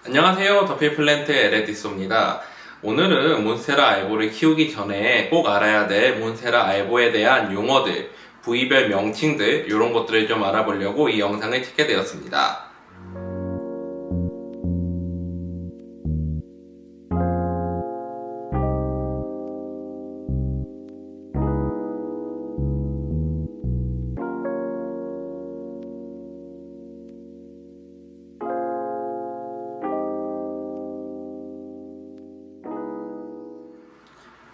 안녕하세요. 더필플랜트 에레디소입니다. 오늘은 몬스테라 알보를 키우기 전에 꼭 알아야 될 몬스테라 알보에 대한 용어들, 부위별 명칭들 이런 것들을 좀 알아보려고 이 영상을 찍게 되었습니다.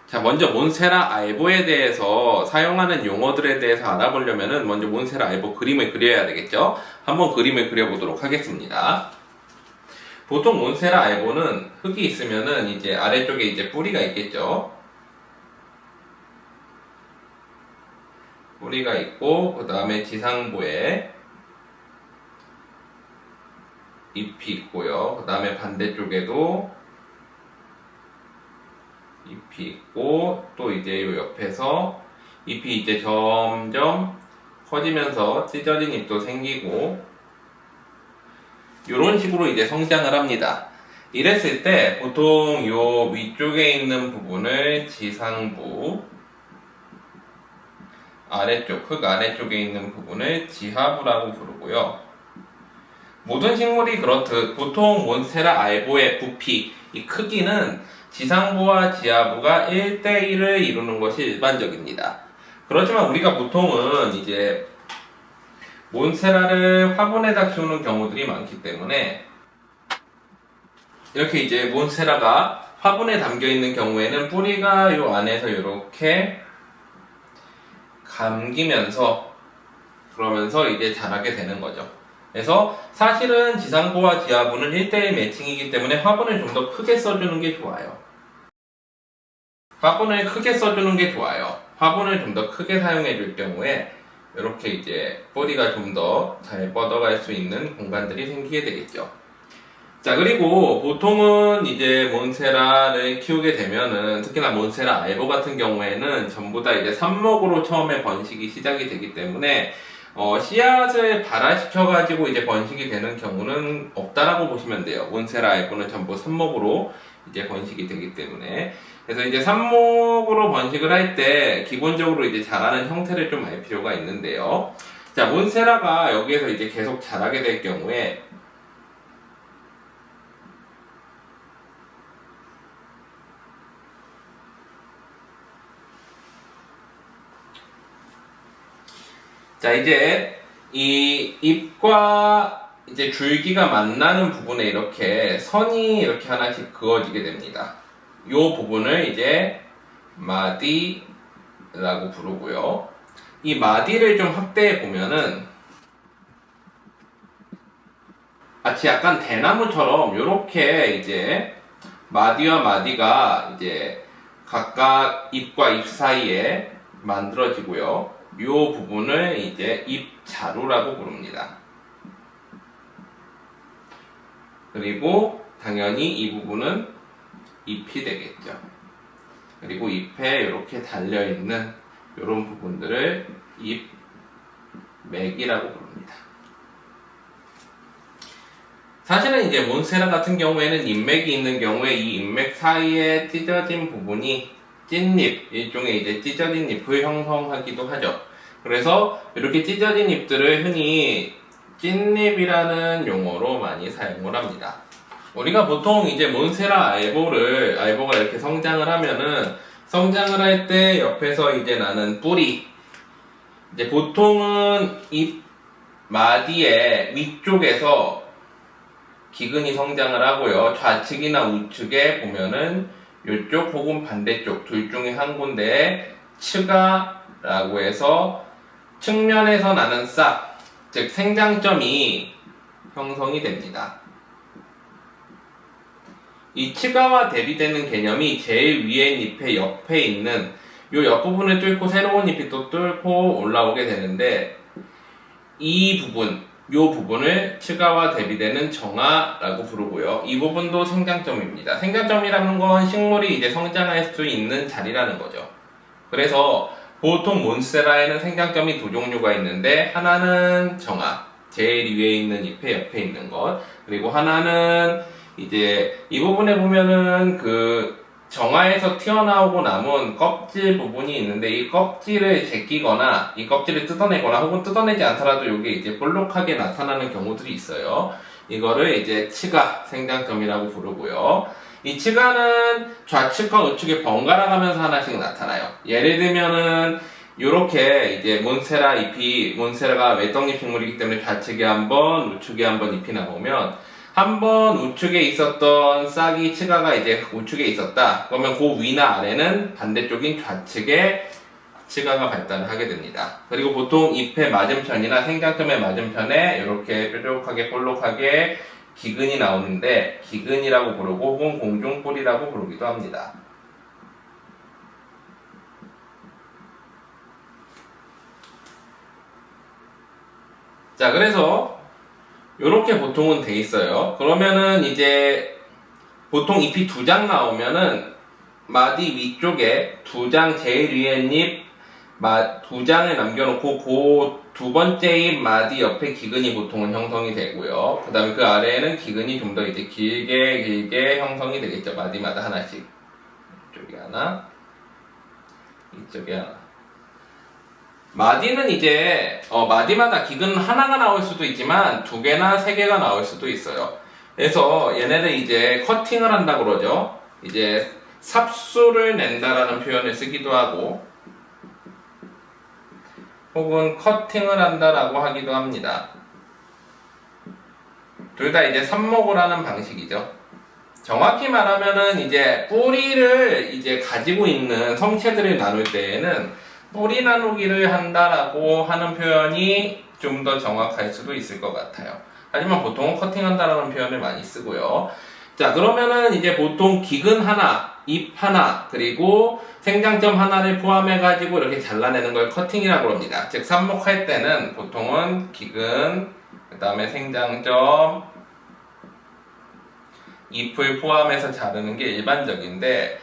자, 먼저 몬스테라 알보에 대해서 사용하는 용어들에 대해서 알아보려면은 먼저 몬스테라 알보 그림을 그려야 되겠죠? 한번 그림을 그려보도록 하겠습니다. 보통 몬스테라 알보는 흙이 있으면은 이제 아래쪽에 이제 뿌리가 있겠죠? 뿌리가 있고, 그 다음에 지상부에 잎이 있고요. 그 다음에 반대쪽에도 잎이 있고, 또 이제 요 옆에서 잎이 이제 점점 커지면서 찢어진 잎도 생기고, 이런 식으로 이제 성장을 합니다. 이랬을 때 보통 요 위쪽에 있는 부분을 지상부, 아래쪽, 흙 아래쪽에 있는 부분을 지하부라고 부르고요. 모든 식물이 그렇듯 보통 몬스테라 알보의 부피, 이 크기는 지상부와 지하부가 1대1을 이루는 것이 일반적입니다. 그렇지만 우리가 보통은 이제 몬스테라를 화분에다 키우는 경우들이 많기 때문에 이렇게 이제 몬스테라가 화분에 담겨 있는 경우에는 뿌리가 요 안에서 이렇게 감기면서 그러면서 이제 자라게 되는 거죠. 그래서 사실은 지상부와 지하부는 1대1 매칭이기 때문에 화분을 좀 더 크게 써주는 게 좋아요. 화분을 크게 써주는 게 좋아요. 화분을 좀 더 크게 사용해 줄 경우에 이렇게 이제 뿌리가 좀 더 잘 뻗어갈 수 있는 공간들이 생기게 되겠죠. 자, 그리고 보통은 이제 몬스테라를 키우게 되면은 특히나 몬스테라 알보 같은 경우에는 전부 다 이제 삽목으로 처음에 번식이 시작이 되기 때문에 씨앗을 발화시켜가지고 이제 번식이 되는 경우는 없다라고 보시면 돼요. 몬스테라 알보는 전부 삽목으로 이제 번식이 되기 때문에. 그래서 이제 삽목으로 번식을 할 때 기본적으로 이제 자라는 형태를 좀 알 필요가 있는데요. 자, 몬스테라가 여기에서 이제 계속 자라게 될 경우에 자, 이제 이 잎과 이제 줄기가 만나는 부분에 이렇게 선이 이렇게 하나씩 그어지게 됩니다. 이 부분을 이제 마디라고 부르고요. 이 마디를 좀 확대해 보면은 마치 약간 대나무처럼 이렇게 이제 마디와 마디가 이제 각각 잎과 잎 사이에 만들어지고요. 이 부분을 이제 잎자루라고 부릅니다. 그리고 당연히 이 부분은 잎이 되겠죠. 그리고 잎에 이렇게 달려있는 이런 부분들을 잎맥이라고 부릅니다. 사실은 이제 몬스테라 같은 경우에는 잎맥이 있는 경우에 이 잎맥 사이에 찢어진 부분이 찐잎, 일종의 이제 찢어진 잎을 형성하기도 하죠. 그래서 이렇게 찢어진 잎들을 흔히 찐잎이라는 용어로 많이 사용을 합니다. 우리가 보통 이제 몬스테라 알보가 이렇게 성장을 하면은 성장을 할 때 옆에서 이제 나는 뿌리, 이제 보통은 잎 마디의 위쪽에서 기근이 성장을 하고요. 좌측이나 우측에 보면은 이쪽 혹은 반대쪽 둘 중에 한 군데에 츠가라고 해서 측면에서 나는 싹, 즉 생장점이 형성이 됩니다. 이 츠가와 대비되는 개념이 제일 위에 잎의 옆에 있는 이 옆부분을 뚫고 새로운 잎이 또 뚫고 올라오게 되는데 이 부분을 츠가와 대비되는 정화라고 부르고요. 이 부분도 생장점입니다. 생장점이라는 건 식물이 이제 성장할 수 있는 자리라는 거죠. 그래서 보통 몬스테라에는 생장점이 두 종류가 있는데 하나는 정화, 제일 위에 있는 잎의 옆에 있는 것, 그리고 하나는 이제 이 부분에 보면은 그 정화에서 튀어나오고 남은 껍질 부분이 있는데 이 껍질을 제끼거나 이 껍질을 뜯어내거나 혹은 뜯어내지 않더라도 이게 이제 볼록하게 나타나는 경우들이 있어요. 이거를 이제 치가 생장점이라고 부르고요. 이 치가는 좌측과 우측에 번갈아 가면서 하나씩 나타나요. 예를 들면은 요렇게 이제 몬스테라 잎이 몬스테라가 외떡잎 식물이기 때문에 좌측에 한번 우측에 한번 잎이 나오면 한번 우측에 있었던 싹이 치가가 이제 우측에 있었다. 그러면 그 위나 아래는 반대쪽인 좌측에 치가가 발달을 하게 됩니다. 그리고 보통 잎의 맞은편이나 생장점의 맞은편에 이렇게 뾰족하게 볼록하게 기근이 나오는데 기근이라고 부르고 혹은 공중볼이라고 부르기도 합니다. 자, 그래서 요렇게 보통은 돼 있어요. 그러면은 이제 보통 잎이 2장 나오면은 마디 위쪽에 2장 제일 위에 잎 2장을 남겨놓고 그 두 번째 잎 마디 옆에 기근이 보통은 형성이 되고요. 그 다음에 그 아래에는 기근이 좀 더 이제 길게 형성이 되겠죠. 마디마다 하나씩. 이쪽에 하나, 이쪽에 하나. 마디는 이제 마디마다 기근 하나가 나올 수도 있지만 2개나 3개가 나올 수도 있어요. 그래서 얘네를 이제 커팅을 한다고 그러죠. 이제 삽수를 낸다라는 표현을 쓰기도 하고 혹은 커팅을 한다라고 하기도 합니다. 둘 다 이제 삽목을 하는 방식이죠. 정확히 말하면은 이제 뿌리를 이제 가지고 있는 성체들을 나눌 때에는 뿌리 나누기를 한다라고 하는 표현이 좀 더 정확할 수도 있을 것 같아요. 하지만 보통은 커팅한다라는 표현을 많이 쓰고요. 자, 그러면은 이제 보통 기근 하나, 잎 하나, 그리고 생장점 하나를 포함해가지고 이렇게 잘라내는 걸 커팅이라고 합니다. 즉, 삽목할 때는 보통은 기근, 그 다음에 생장점, 잎을 포함해서 자르는 게 일반적인데,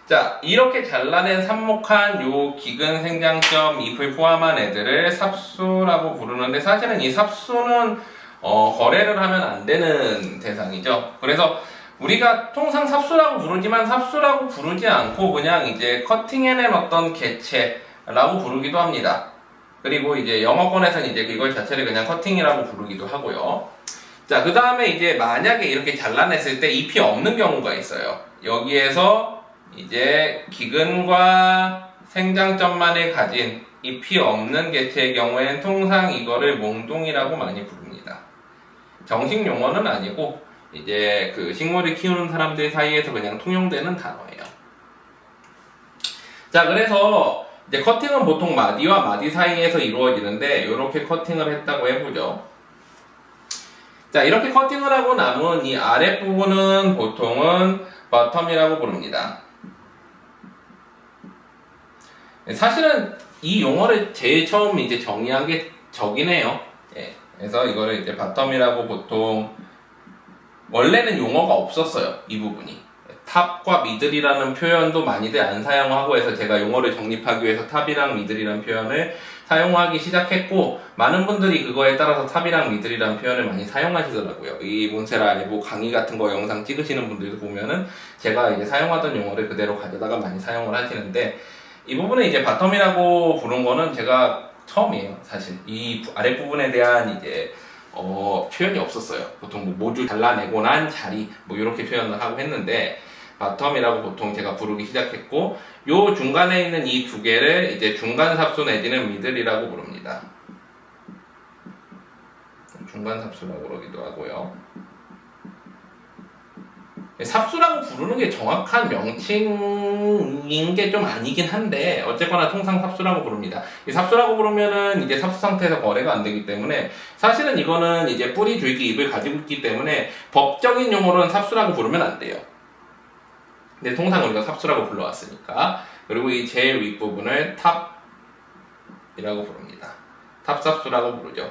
자, 이렇게 잘라낸 삽목한 요 기근 생장점 잎을 포함한 애들을 삽수라고 부르는데 사실은 이 삽수는 거래를 하면 안 되는 대상이죠. 그래서 우리가 통상 삽수라고 부르지만 삽수라고 부르지 않고 그냥 이제 커팅해낸 어떤 개체라고 부르기도 합니다. 그리고 이제 영어권에서는 이제 이걸 자체를 그냥 커팅이라고 부르기도 하고요. 자, 그 다음에 이제 만약에 이렇게 잘라냈을 때 잎이 없는 경우가 있어요. 여기에서 이제 기근과 생장점만을 가진 잎이 없는 개체의 경우에는 통상 이거를 몽둥이라고 많이 부릅니다. 정식 용어는 아니고 이제 그 식물을 키우는 사람들 사이에서 그냥 통용되는 단어예요. 자, 그래서 이제 커팅은 보통 마디와 마디 사이에서 이루어지는데 이렇게 커팅을 했다고 해보죠. 자, 이렇게 커팅을 하고 남은 이 아랫부분은 보통은 버텀이라고 부릅니다. 사실은 이 용어를 제일 처음 이제 정의한 게 저긴 해요. 예. 그래서 이거를 이제 바텀이라고 보통 원래는 용어가 없었어요. 이 부분이. 탑과 미들이라는 표현도 많이들 안 사용하고 해서 제가 용어를 정립하기 위해서 탑이랑 미들이라는 표현을 사용하기 시작했고 많은 분들이 그거에 따라서 탑이랑 미들이라는 표현을 많이 사용하시더라고요. 이 몬세라 내부 강의 같은 거 영상 찍으시는 분들도 보면은 제가 이제 사용하던 용어를 그대로 가져다가 많이 사용을 하시는데 이 부분을 이제 바텀이라고 부른 거는 제가 처음이에요. 사실 이 아랫부분에 대한 이제 표현이 없었어요. 보통 뭐 모주 잘라내고 난 자리 뭐 이렇게 표현을 하고 했는데 바텀이라고 보통 제가 부르기 시작했고 요 중간에 있는 이 두 개를 이제 중간 삽수 내지는 미들이라고 부릅니다. 중간 삽수라고 그러기도 하고요. 삽수라고 부르는 게 정확한 명칭인 게 좀 아니긴 한데 어쨌거나 통상 삽수라고 부릅니다. 이 삽수라고 부르면은 이제 삽수 상태에서 거래가 안 되기 때문에 사실은 이거는 이제 뿌리, 줄기, 잎을 가지고 있기 때문에 법적인 용어로는 삽수라고 부르면 안 돼요. 근데 통상 우리가 삽수라고 불러왔으니까. 그리고 이 제일 윗부분을 탑이라고 부릅니다. 탑삽수라고 부르죠.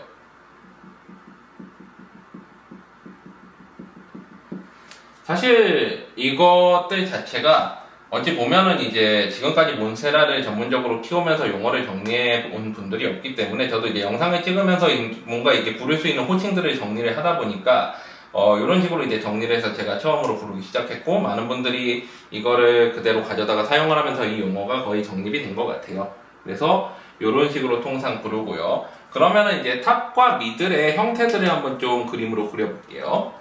사실 이것들 자체가 어찌 보면은 이제 지금까지 몬세라를 전문적으로 키우면서 용어를 정리해 온 분들이 없기 때문에 저도 이제 영상을 찍으면서 뭔가 이렇게 부를 수 있는 호칭들을 정리를 하다 보니까 이런 식으로 이제 정리를 해서 제가 처음으로 부르기 시작했고, 많은 분들이 이거를 그대로 가져다가 사용을 하면서 이 용어가 거의 정립이 된 것 같아요. 그래서 이런 식으로 통상 부르고요. 그러면은 이제 탑과 미들의 형태들을 한번 좀 그림으로 그려볼게요.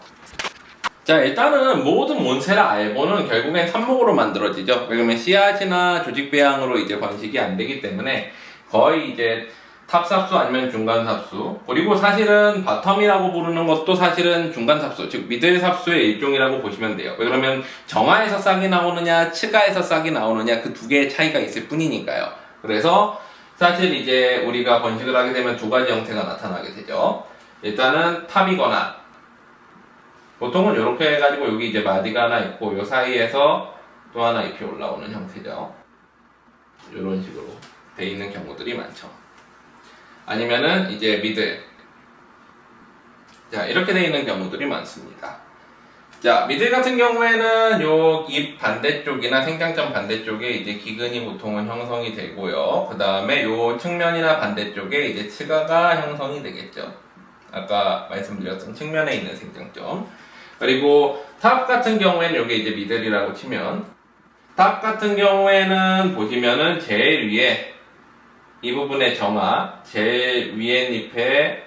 자, 일단은 모든 몬세라 알보는 결국엔 삽목으로 만들어지죠. 왜냐면 씨앗이나 조직 배양으로 이제 번식이 안 되기 때문에 거의 이제 탑삽수 아니면 중간삽수, 그리고 사실은 바텀이라고 부르는 것도 사실은 중간삽수, 즉 미들삽수의 일종이라고 보시면 돼요. 왜 그러면 정화에서 싹이 나오느냐 치가에서 싹이 나오느냐 그 두 개의 차이가 있을 뿐이니까요. 그래서 사실 이제 우리가 번식을 하게 되면 두 가지 형태가 나타나게 되죠. 일단은 탑이거나, 보통은 이렇게 해가지고 여기 이제 마디가 하나 있고 요 사이에서 또 하나 잎이 올라오는 형태죠. 이런 식으로 돼 있는 경우들이 많죠. 아니면은 이제 미들, 자 이렇게 돼 있는 경우들이 많습니다. 자, 미들 같은 경우에는 요 잎 반대쪽이나 생장점 반대쪽에 이제 기근이 보통은 형성이 되고요. 그 다음에 요 측면이나 반대쪽에 이제 치가가 형성이 되겠죠. 아까 말씀드렸던 측면에 있는 생장점. 그리고 탑 같은 경우에는 요게 이제 미들이라고 치면, 탑 같은 경우에는 보시면은 제일 위에 이 부분의 정화, 제일 위에 잎의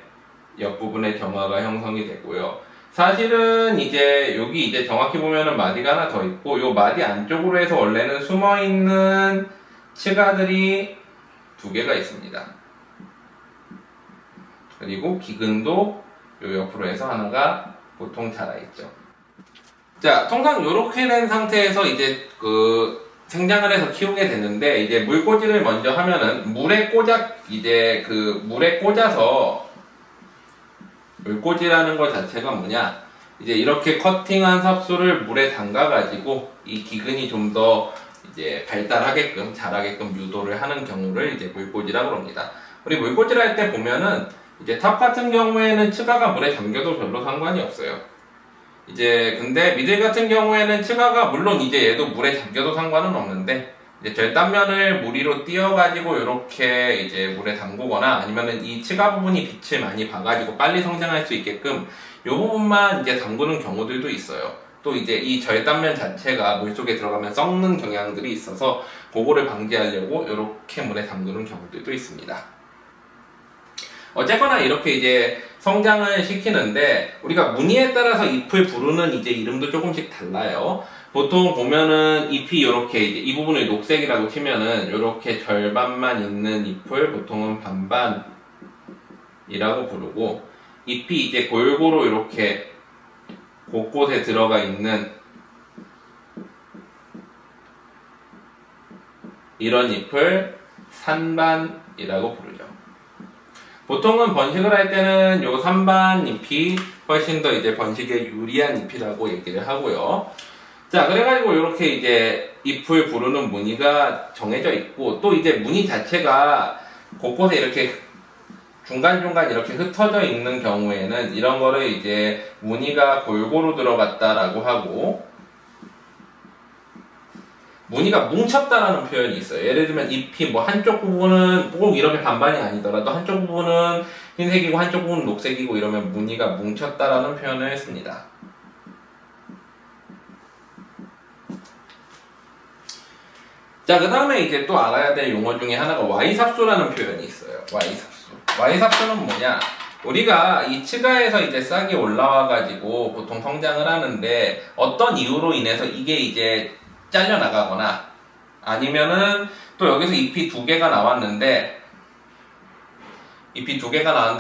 옆부분의 정화가 형성이 되고요. 사실은 이제 여기 이제 정확히 보면은 마디가 하나 더 있고, 요 마디 안쪽으로 해서 원래는 숨어있는 치가들이 두 개가 있습니다. 그리고 기근도 요 옆으로 해서 하나가 보통 자라있죠. 자, 통상 요렇게 된 상태에서 이제 생장을 해서 키우게 되는데, 이제 물꽂이를 먼저 하면은 물에 꽂아서, 물꽂이라는 것 자체가 뭐냐, 이제 이렇게 커팅한 삽수를 물에 담가가지고 이 기근이 좀 더 이제 발달하게끔 자라게끔 유도를 하는 경우를 이제 물꽂이라고 합니다. 우리 물꽂이를 할 때 보면은 이제 탑 같은 경우에는 치가가 물에 잠겨도 별로 상관이 없어요. 이제 근데 미들 같은 경우에는 치가가 물론 이제 얘도 물에 잠겨도 상관은 없는데, 이제 절단면을 무리로 띄어가지고 이렇게 이제 물에 담그거나, 아니면은 이 치가 부분이 빛을 많이 봐가지고 빨리 성장할 수 있게끔 이 부분만 이제 담그는 경우들도 있어요. 또 이제 이 절단면 자체가 물속에 들어가면 썩는 경향들이 있어서 그거를 방지하려고 이렇게 물에 담그는 경우들도 있습니다. 어쨌거나 이렇게 이제 성장을 시키는데, 우리가 무늬에 따라서 잎을 부르는 이제 이름도 조금씩 달라요. 보통 보면은 잎이 이렇게 이제 이 부분을 녹색이라고 치면은 이렇게 절반만 있는 잎을 보통은 반반이라고 부르고, 잎이 이제 골고루 이렇게 곳곳에 들어가 있는 이런 잎을 산반이라고 부르죠. 보통은 번식을 할 때는 요 산반 잎이 훨씬 더 이제 번식에 유리한 잎이라고 얘기를 하고요. 자, 그래가지고 이렇게 이제 잎을 부르는 무늬가 정해져 있고, 또 이제 무늬 자체가 곳곳에 이렇게 중간중간 이렇게 흩어져 있는 경우에는 이런 거를 이제 무늬가 골고루 들어갔다라고 하고, 무늬가 뭉쳤다라는 표현이 있어요. 예를 들면 잎이 뭐 한쪽 부분은 꼭 이렇게 반반이 아니더라도 한쪽 부분은 흰색이고 한쪽 부분은 녹색이고 이러면 무늬가 뭉쳤다라는 표현을 했습니다. 자, 그 다음에 이제 또 알아야 될 용어 중에 하나가 Y삽수라는 표현이 있어요. Y삽수. Y삽수는 뭐냐? 우리가 이 치가에서 이제 싹이 올라와가지고 보통 성장을 하는데, 어떤 이유로 인해서 이게 이제 잘려나가거나, 아니면은 또 여기서 잎이 두 개가 나왔는데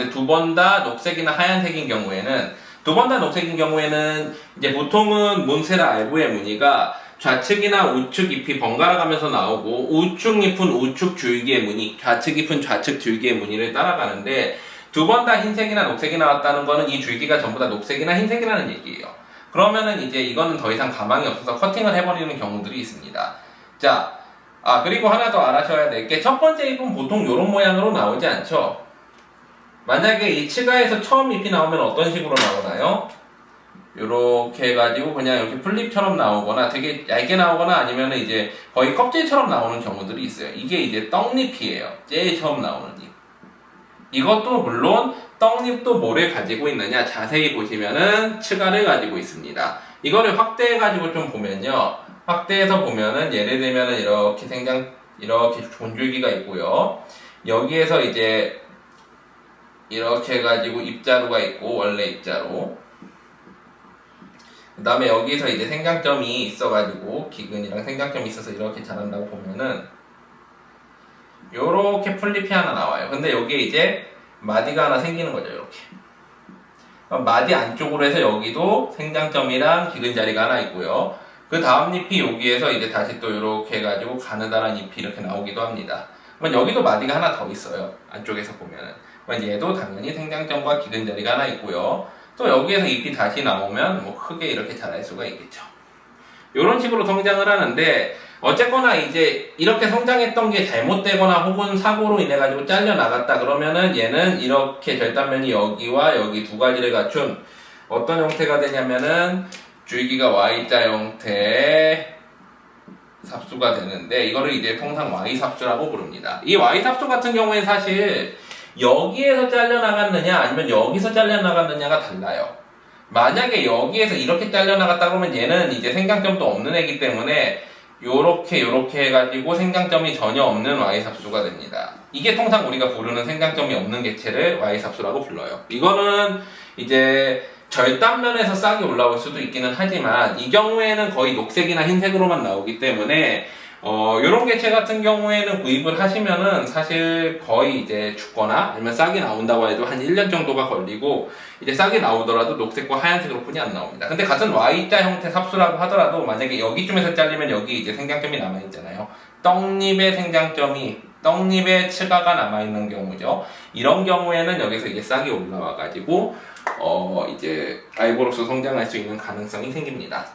두 번 다 녹색이나 하얀색인 경우에는, 두 번 다 녹색인 경우에는 이제 보통은 몬세라 알보의 무늬가 좌측이나 우측 잎이 번갈아 가면서 나오고, 우측 잎은 우측 줄기의 무늬, 좌측 잎은 좌측 줄기의 무늬를 따라가는데, 두 번 다 흰색이나 녹색이 나왔다는 거는 이 줄기가 전부 다 녹색이나 흰색이라는 얘기예요. 그러면은 이제 이거는 더 이상 가망이 없어서 커팅을 해버리는 경우들이 있습니다. 자, 그리고 하나 더 알아셔야 될 게, 첫 번째 잎은 보통 이런 모양으로 나오지 않죠. 만약에 이 치가에서 처음 잎이 나오면 어떤 식으로 나오나요? 요렇게 해가지고 그냥 이렇게 풀잎처럼 나오거나 되게 얇게 나오거나, 아니면은 이제 거의 껍질처럼 나오는 경우들이 있어요. 이게 이제 떡잎이에요. 제일 처음 나오는 잎. 이것도 물론 떡잎도 뭐를 가지고 있느냐 자세히 보시면은 츠가를 가지고 있습니다. 이거를 확대해가지고 좀 보면요. 확대해서 보면은 예를 들면은 이렇게 존줄기가 있고요. 여기에서 이제 이렇게 해가지고 입자루가 있고 원래 입자루. 그 다음에 여기서 이제 생장점이 있어가지고 기근이랑 생장점이 있어서 이렇게 자란다고 보면은 요렇게 풀잎이 하나 나와요. 근데 여기에 이제 마디가 하나 생기는 거죠. 이렇게. 마디 안쪽으로 해서 여기도 생장점이랑 기근자리가 하나 있고요. 그 다음 잎이 여기에서 이제 다시 또 이렇게 해가지고 가느다란 잎이 이렇게 나오기도 합니다. 그러면 여기도 마디가 하나 더 있어요. 안쪽에서 보면은. 그러면 얘도 당연히 생장점과 기근자리가 하나 있고요. 또 여기에서 잎이 다시 나오면 뭐 크게 이렇게 자랄 수가 있겠죠. 이런 식으로 성장을 하는데 어쨌거나 이제 이렇게 성장했던 게 잘못되거나 혹은 사고로 인해 가지고 잘려 나갔다 그러면은 얘는 이렇게 절단면이 여기와 여기 두 가지를 갖춘 어떤 형태가 되냐면은 줄기가 Y자 형태의 삽수가 되는데 이거를 이제 통상 Y삽수라고 부릅니다. 이 Y삽수 같은 경우에 사실 여기에서 잘려 나갔느냐 아니면 여기서 잘려 나갔느냐가 달라요. 만약에 여기에서 이렇게 잘려 나갔다 그러면 얘는 이제 생장점도 없는 애기 때문에 요렇게 해가지고 생장점이 전혀 없는 Y삽수가 됩니다. 이게 통상 우리가 부르는 생장점이 없는 개체를 Y삽수라고 불러요. 이거는 이제 절단면에서 싹이 올라올 수도 있기는 하지만 이 경우에는 거의 녹색이나 흰색으로만 나오기 때문에 요런 개체 같은 경우에는 구입을 하시면은 사실 거의 이제 죽거나 아니면 싹이 나온다고 해도 한 1년 정도가 걸리고 이제 싹이 나오더라도 녹색과 하얀색으로 뿐이 안 나옵니다. 근데 같은 Y자 형태 삽수라고 하더라도 만약에 여기쯤에서 잘리면 여기 이제 생장점이 남아있잖아요. 떡잎의 츠가가 남아있는 경우죠. 이런 경우에는 여기서 이제 싹이 올라와가지고 이제 알보로서 성장할 수 있는 가능성이 생깁니다.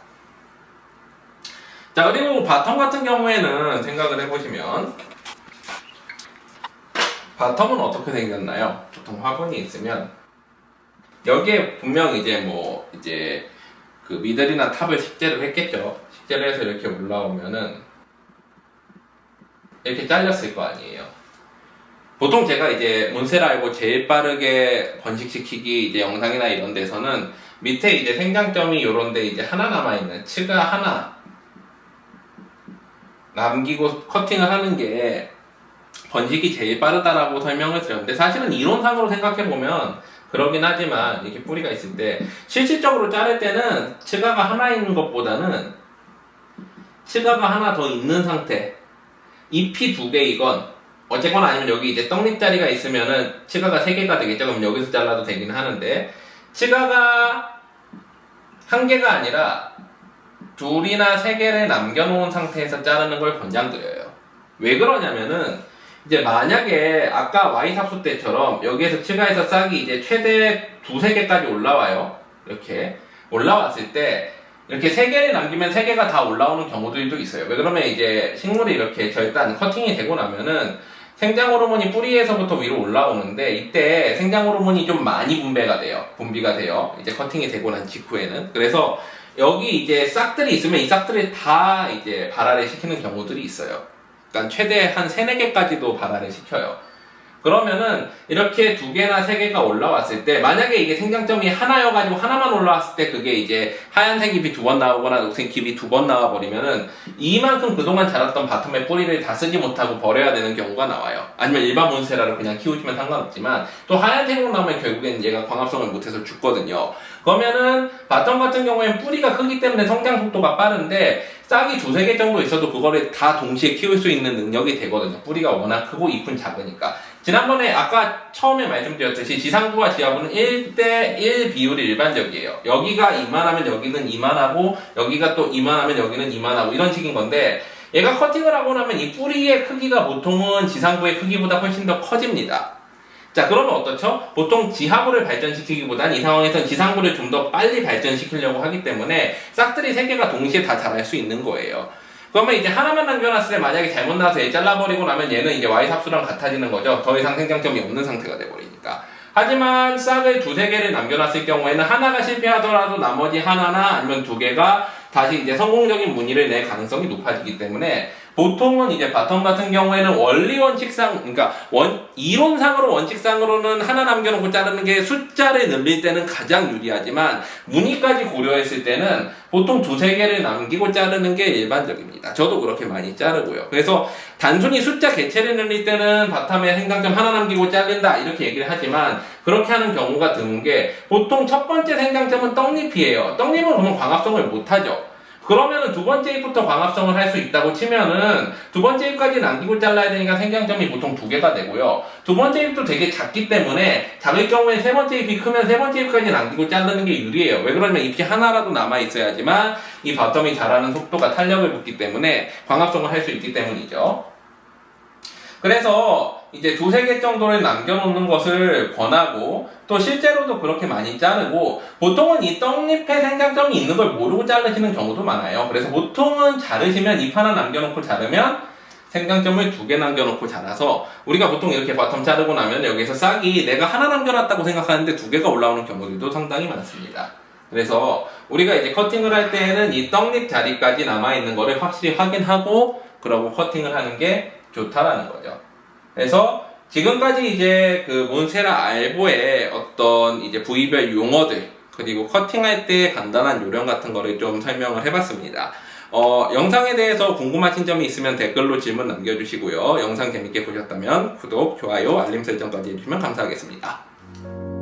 자, 그리고 바텀 같은 경우에는 생각을 해보시면 바텀은 어떻게 생겼나요? 보통 화분이 있으면 여기에 분명 이제 그 미들이나 탑을 식재를 했겠죠. 식재를 해서 이렇게 올라오면은 이렇게 잘렸을 거 아니에요. 보통 제가 이제 몬스테라 알보 제일 빠르게 번식시키기 이제 영상이나 이런 데서는 밑에 이제 생장점이 요런데 이제 하나 남아있는 츠가 하나 남기고 커팅을 하는 게 번식이 제일 빠르다라고 설명을 드렸는데 사실은 이론상으로 생각해보면 그러긴 하지만 이렇게 뿌리가 있을 때 실질적으로 자를 때는 츠가가 하나 있는 것보다는 츠가가 하나 더 있는 상태 잎이 2개이건 어쨌거나 아니면 여기 이제 떡잎자리가 있으면은 츠가가 3개가 되겠죠. 그럼 여기서 잘라도 되긴 하는데 츠가가 1개가 아니라 2이나 3개를 남겨놓은 상태에서 자르는 걸 권장드려요. 왜 그러냐면은 이제 만약에 아까 Y삽수 때처럼 여기에서 츠가에서 싹이 이제 최대 2-3개까지 올라와요. 이렇게 올라왔을 때 이렇게 3개를 남기면 3개가 다 올라오는 경우들도 있어요. 왜 그러면 이제 식물이 이렇게 절단 커팅이 되고 나면은 생장 호르몬이 뿌리에서부터 위로 올라오는데 이때 생장 호르몬이 좀 많이 분비가 돼요. 이제 커팅이 되고 난 직후에는. 그래서 여기 이제 싹들이 있으면 이 싹들을 다 이제 발화를 시키는 경우들이 있어요. 그러니까 최대 한 3-4개까지도 발화를 시켜요. 그러면은 이렇게 2개나 3개가 올라왔을 때 만약에 이게 생장점이 하나여가지고 하나만 올라왔을 때 그게 이제 하얀색 잎이 2번 나오거나 녹색 잎이 2번 나와버리면은 이만큼 그동안 자랐던 바텀의 뿌리를 다 쓰지 못하고 버려야 되는 경우가 나와요. 아니면 일반 몬스테라를 그냥 키우시면 상관없지만 또 하얀색으로 나오면 결국엔 얘가 광합성을 못해서 죽거든요. 그러면은 바텀 같은 경우에는 뿌리가 크기 때문에 성장 속도가 빠른데 싹이 2-3개 정도 있어도 그거를 다 동시에 키울 수 있는 능력이 되거든요. 뿌리가 워낙 크고 잎은 작으니까. 지난번에 아까 처음에 말씀드렸듯이 지상부와 지하부는 1:1 비율이 일반적이에요. 여기가 이만하면 여기는 이만하고 여기가 또 이만하면 여기는 이만하고 이런 식인 건데 얘가 커팅을 하고 나면 이 뿌리의 크기가 보통은 지상부의 크기보다 훨씬 더 커집니다. 자, 그러면 어떻죠? 보통 지하부를 발전시키기보단 이 상황에선 지상부를 좀 더 빨리 발전시키려고 하기 때문에 싹들이 3개가 동시에 다 자랄 수 있는 거예요. 그러면 이제 하나만 남겨놨을 때 만약에 잘못 나와서 얘 잘라버리고 나면 얘는 이제 Y삽수랑 같아지는 거죠. 더 이상 생장점이 없는 상태가 돼버리니까. 하지만 싹을 2-3개를 남겨놨을 경우에는 하나가 실패하더라도 나머지 하나나 아니면 2개가 다시 이제 성공적인 무늬를 낼 가능성이 높아지기 때문에 보통은 이제 바텀 같은 경우에는 원리 원칙상, 그러니까 이론상으로 원칙상으로는 하나 남겨놓고 자르는 게 숫자를 늘릴 때는 가장 유리하지만 무늬까지 고려했을 때는 보통 두세 개를 남기고 자르는 게 일반적입니다. 저도 그렇게 많이 자르고요. 그래서 단순히 숫자 개체를 늘릴 때는 바텀에 생강점 하나 남기고 자른다 이렇게 얘기를 하지만 그렇게 하는 경우가 드문 게 보통 첫 번째 생강점은 떡잎이에요. 떡잎은 그러면 광합성을 못하죠. 그러면은 두 번째 잎부터 광합성을 할 수 있다고 치면은 두 번째 잎까지 남기고 잘라야 되니까 생강점이 보통 두 개가 되고요. 두 번째 잎도 되게 작기 때문에 작을 경우에 세 번째 잎이 크면 세 번째 잎까지 남기고 자르는 게 유리해요. 왜 그러냐면 잎이 하나라도 남아 있어야지만 이 바텀이 자라는 속도가 탄력을 붙기 때문에 광합성을 할 수 있기 때문이죠. 그래서 이제 두세 개 정도를 남겨놓는 것을 권하고 또 실제로도 그렇게 많이 자르고 보통은 이 떡잎에 생강점이 있는 걸 모르고 자르시는 경우도 많아요. 그래서 보통은 자르시면 잎 하나 남겨놓고 자르면 생강점을 두 개 남겨놓고 자라서 우리가 보통 이렇게 바텀 자르고 나면 여기서 싹이 내가 하나 남겨놨다고 생각하는데 두 개가 올라오는 경우들도 상당히 많습니다. 그래서 우리가 이제 커팅을 할 때에는 이 떡잎 자리까지 남아있는 거를 확실히 확인하고 그러고 커팅을 하는 게 좋다라는 거죠. 그래서 지금까지 이제 그 몬세라 알보의 어떤 이제 부위별 용어들 그리고 커팅할 때 간단한 요령 같은 거를 좀 설명을 해봤습니다. 영상에 대해서 궁금하신 점이 있으면 댓글로 질문 남겨주시고요. 영상 재밌게 보셨다면 구독, 좋아요, 알림 설정까지 해주시면 감사하겠습니다.